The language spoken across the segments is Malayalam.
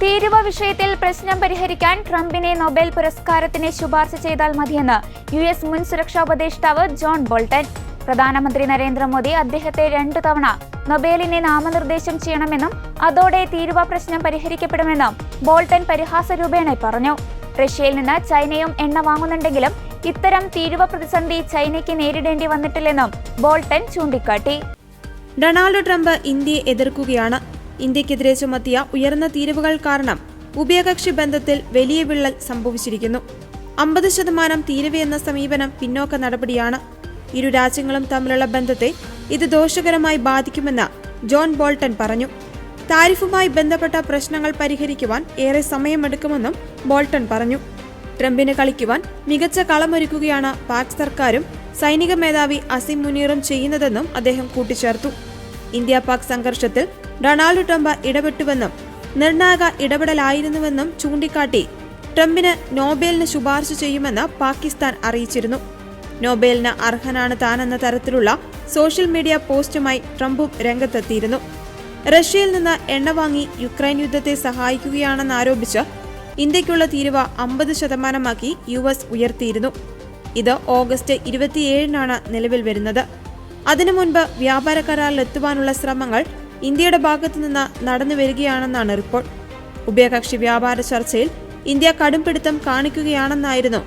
തീരുവ വിഷയത്തിൽ പ്രശ്നം പരിഹരിക്കാൻ ട്രംപിനെ നൊബേൽ പുരസ്കാരത്തിന് ശുപാർശ ചെയ്താൽ മതിയെന്ന് US മുൻ സുരക്ഷാ ഉപദേഷ്ടാവ് ജോൺ ബോൾട്ടൺ. പ്രധാനമന്ത്രി നരേന്ദ്രമോദി അദ്ദേഹത്തെ 2 തവണ നൊബേലിനെ നാമനിർദ്ദേശം ചെയ്യണമെന്നും അതോടെ തീരുവ പ്രശ്നം പരിഹരിക്കപ്പെടുമെന്നും ബോൾട്ടൺ പരിഹാസരൂപേണ പറഞ്ഞു. റഷ്യയിൽ നിന്ന് ചൈനയും എണ്ണ വാങ്ങുന്നുണ്ടെങ്കിലും ഇത്തരം തീരുവ പ്രതിസന്ധി ചൈനയ്ക്ക് നേരിടേണ്ടി വന്നിട്ടില്ലെന്നും ബോൾട്ടൺ ചൂണ്ടിക്കാട്ടി. ഡൊണാൾഡ് ട്രംപ് ഇന്ത്യയെ എതിർക്കുകയാണ്. ഇന്ത്യക്കെതിരെ ചുമത്തിയ ഉയർന്ന തീരുവകൾ കാരണം ഉഭയകക്ഷി ബന്ധത്തിൽ വലിയ വിള്ളൽ സംഭവിച്ചിരിക്കുന്നു. 50% തീരുവ എന്ന സമീപനം പിന്നോക്ക നടപടിയാണ്. ഇരു രാജ്യങ്ങളും തമ്മിലുള്ള ബന്ധത്തെ ഇത് ദോഷകരമായി ബാധിക്കുമെന്ന് ജോൺ ബോൾട്ടൺ പറഞ്ഞു. താരിഫുമായി ബന്ധപ്പെട്ട പ്രശ്നങ്ങൾ പരിഹരിക്കുവാൻ ഏറെ സമയമെടുക്കുമെന്നും ബോൾട്ടൺ പറഞ്ഞു. ട്രംപിന് കളിക്കുവാൻ മികച്ച കളമൊരുക്കുകയാണ് പാക് സർക്കാരും സൈനിക മേധാവി അസിം മുനീറും ചെയ്യുന്നതെന്നും അദ്ദേഹം കൂട്ടിച്ചേർത്തു. ഇന്ത്യ പാക് സംഘർഷത്തിൽ ഡൊണാൾഡ് ട്രംപ് ഇടപെട്ടുവെന്നും നിർണായക ഇടപെടലായിരുന്നുവെന്നും ചൂണ്ടിക്കാട്ടി ട്രംപിന് നോബേലിന് ശുപാർശ ചെയ്യുമെന്ന് പാകിസ്ഥാൻ അറിയിച്ചിരുന്നു. നോബേലിന് അർഹനാണ് താനെന്ന തരത്തിലുള്ള സോഷ്യൽ മീഡിയ പോസ്റ്റുമായി ട്രംപും രംഗത്തെത്തിയിരുന്നു. റഷ്യയിൽ നിന്ന് എണ്ണ വാങ്ങി യുക്രൈൻ യുദ്ധത്തെ സഹായിക്കുകയാണെന്നാരോപിച്ച് ഇന്ത്യക്കുള്ള തീരുവ 50%ആക്കി US ഉയർത്തിയിരുന്നു. ഇത് ഓഗസ്റ്റ് 27-നാണ് നിലവിൽ വരുന്നത്. അതിനു മുൻപ് വ്യാപാര കരാറിലെത്തുവാനുള്ള ശ്രമങ്ങൾ ഇന്ത്യയുടെ ഭാഗത്തുനിന്ന് നടന്നു വരികയാണെന്നാണ് റിപ്പോർട്ട്. ഉഭയകക്ഷി വ്യാപാര ചർച്ചയിൽ ഇന്ത്യ കടുംപിടുത്തം കാണിക്കുകയാണെന്നായിരുന്നു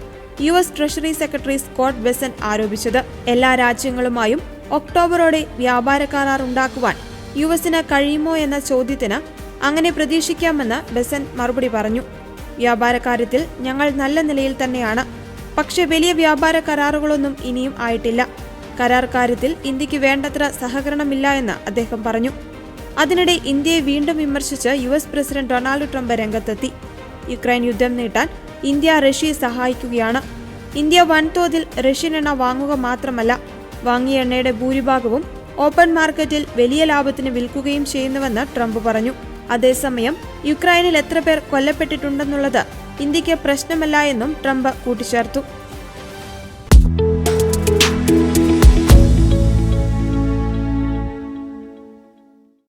US treasury secretary Scott Bessent ആരോപിച്ചത്. എല്ലാ രാജ്യങ്ങളുമായും ഒക്ടോബറോടെ വ്യാപാര കരാർ ഉണ്ടാക്കുവാൻ US-ന് കഴിയുമോ എന്ന ചോദ്യത്തിന് അങ്ങനെ പ്രതീക്ഷിക്കാമെന്ന് ബെസന്റ് മറുപടി പറഞ്ഞു. വ്യാപാര കാര്യത്തിൽ ഞങ്ങൾ നല്ല നിലയിൽ തന്നെയാണ്, പക്ഷേ വലിയ വ്യാപാര കരാറുകളൊന്നും ഇനിയും ആയിട്ടില്ല. കരാർ കാര്യത്തിൽ ഇന്ത്യക്ക് വേണ്ടത്ര സഹകരണമില്ല എന്ന് അദ്ദേഹം പറഞ്ഞു. അതിനിടെ ഇന്ത്യയെ വീണ്ടും വിമർശിച്ച് US പ്രസിഡന്റ് ഡൊണാൾഡ് ട്രംപ് രംഗത്തെത്തി. യുക്രൈൻ യുദ്ധം നീട്ടാൻ ഇന്ത്യ റഷ്യയെ സഹായിക്കുകയാണ്. ഇന്ത്യ വൻതോതിൽ റഷ്യൻ എണ്ണ വാങ്ങുക മാത്രമല്ല, വാങ്ങിയ എണ്ണയുടെ ഭൂരിഭാഗവും ഓപ്പൺ മാർക്കറ്റിൽ വലിയ ലാഭത്തിന് വിൽക്കുകയും ചെയ്യുന്നുവെന്ന് ട്രംപ് പറഞ്ഞു. അതേസമയം യുക്രൈനിൽ എത്ര പേർ കൊല്ലപ്പെട്ടിട്ടുണ്ടെന്നുള്ളത് ഇന്ത്യക്ക് പ്രശ്നമല്ല എന്നും ട്രംപ് കൂട്ടിച്ചേർത്തു.